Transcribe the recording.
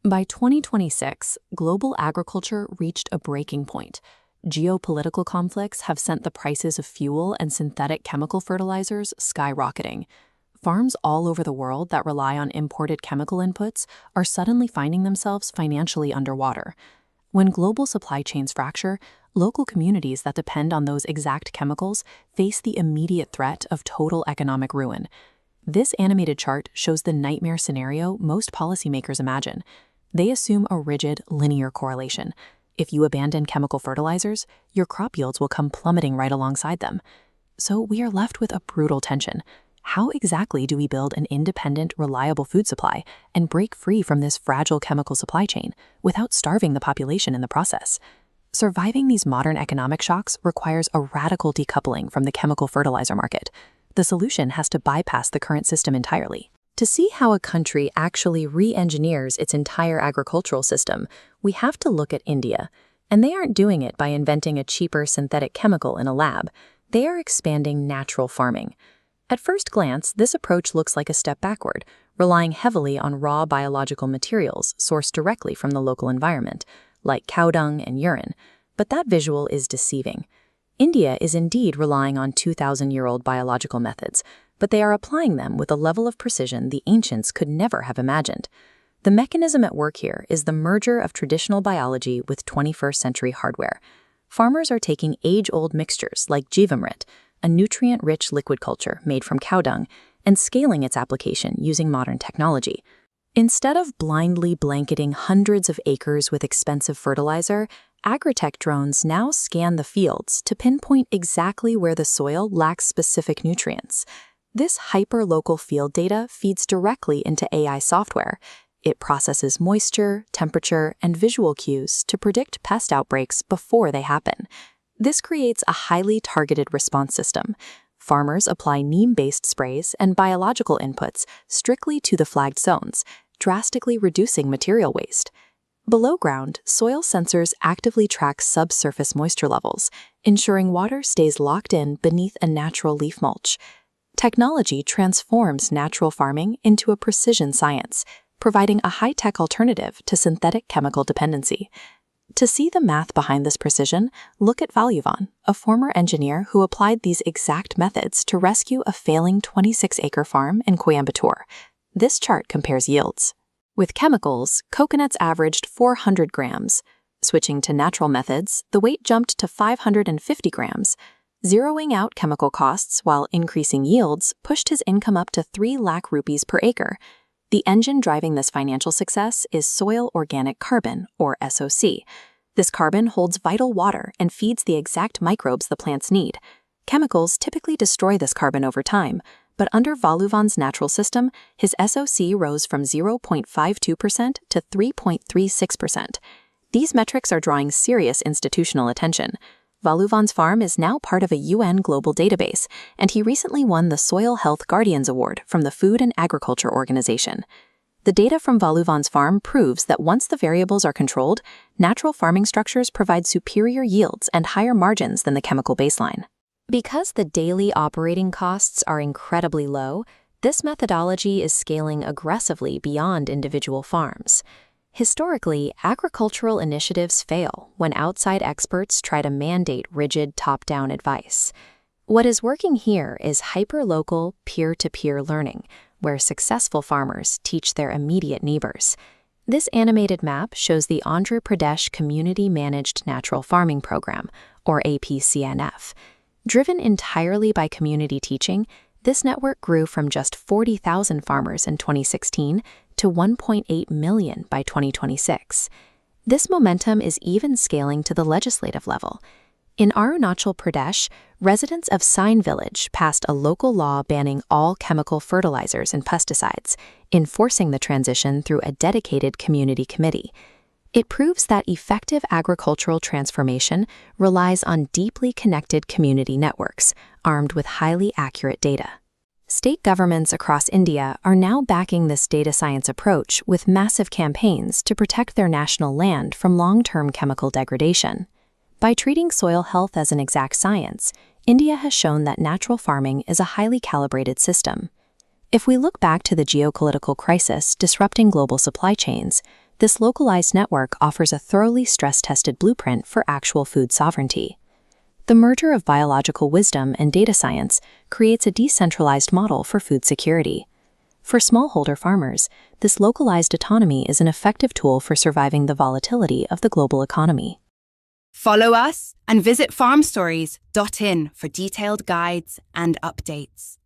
By 2026, global agriculture reached a breaking point. Geopolitical conflicts have sent the prices of fuel and synthetic chemical fertilizers skyrocketing. Farms all over the world that rely on imported chemical inputs are suddenly finding themselves financially underwater. When global supply chains fracture, local communities that depend on those exact chemicals face the immediate threat of total economic ruin. This animated chart shows the nightmare scenario most policymakers imagine. They assume a rigid, linear correlation. If you abandon chemical fertilizers, your crop yields will come plummeting right alongside them. So we are left with a brutal tension. How exactly do we build an independent, reliable food supply and break free from this fragile chemical supply chain without starving the population in the process? Surviving these modern economic shocks requires a radical decoupling from the chemical fertilizer market. The solution has to bypass the current system entirely. To see how a country actually re-engineers its entire agricultural system, we have to look at India. And they aren't doing it by inventing a cheaper synthetic chemical in a lab. They are expanding natural farming. At first glance, this approach looks like a step backward, relying heavily on raw biological materials sourced directly from the local environment, like cow dung and urine. But that visual is deceiving. India is indeed relying on 2,000-year-old biological methods, but they are applying them with a level of precision the ancients could never have imagined. The mechanism at work here is the merger of traditional biology with 21st-century hardware. Farmers are taking age-old mixtures like Jivamrit, a nutrient-rich liquid culture made from cow dung, and scaling its application using modern technology. Instead of blindly blanketing hundreds of acres with expensive fertilizer, agritech drones now scan the fields to pinpoint exactly where the soil lacks specific nutrients. This hyper-local field data feeds directly into AI software. It processes moisture, temperature, and visual cues to predict pest outbreaks before they happen. This creates a highly targeted response system. Farmers apply neem-based sprays and biological inputs strictly to the flagged zones, drastically reducing material waste. Below ground, soil sensors actively track subsurface moisture levels, ensuring water stays locked in beneath a natural leaf mulch. Technology transforms natural farming into a precision science, providing a high-tech alternative to synthetic chemical dependency. To see the math behind this precision, look at Valuvan, a former engineer who applied these exact methods to rescue a failing 26-acre farm in Coimbatore. This chart compares yields. With chemicals, coconuts averaged 400 grams. Switching to natural methods, the weight jumped to 550 grams. Zeroing out chemical costs while increasing yields pushed his income up to 3 lakh rupees per acre. The engine driving this financial success is soil organic carbon, or SOC. This carbon holds vital water and feeds the exact microbes the plants need. Chemicals typically destroy this carbon over time, but under Valuvan's natural system, his SOC rose from 0.52% to 3.36%. These metrics are drawing serious institutional attention. Valuvan's farm is now part of a UN global database, and he recently won the Soil Health Guardians Award from the Food and Agriculture Organization. The data from Valuvan's farm proves that once the variables are controlled, natural farming structures provide superior yields and higher margins than the chemical baseline. Because the daily operating costs are incredibly low, this methodology is scaling aggressively beyond individual farms. Historically, agricultural initiatives fail when outside experts try to mandate rigid top-down advice. What is working here is hyper-local, peer-to-peer learning, where successful farmers teach their immediate neighbors. This animated map shows the Andhra Pradesh Community Managed Natural Farming Program, or APCNF. Driven entirely by community teaching, this network grew from just 40,000 farmers in 2016 to 1.8 million by 2026. This momentum is even scaling to the legislative level. In Arunachal Pradesh, residents of Sine Village passed a local law banning all chemical fertilizers and pesticides, enforcing the transition through a dedicated community committee. It proves that effective agricultural transformation relies on deeply connected community networks, armed with highly accurate data. State governments across India are now backing this data science approach with massive campaigns to protect their national land from long-term chemical degradation. By treating soil health as an exact science, India has shown that natural farming is a highly calibrated system. If we look back to the geopolitical crisis disrupting global supply chains, This localized network offers a thoroughly stress-tested blueprint for actual food sovereignty. The merger of biological wisdom and data science creates a decentralized model for food security. For smallholder farmers, this localized autonomy is an effective tool for surviving the volatility of the global economy. Follow us and visit farmstories.in for detailed guides and updates.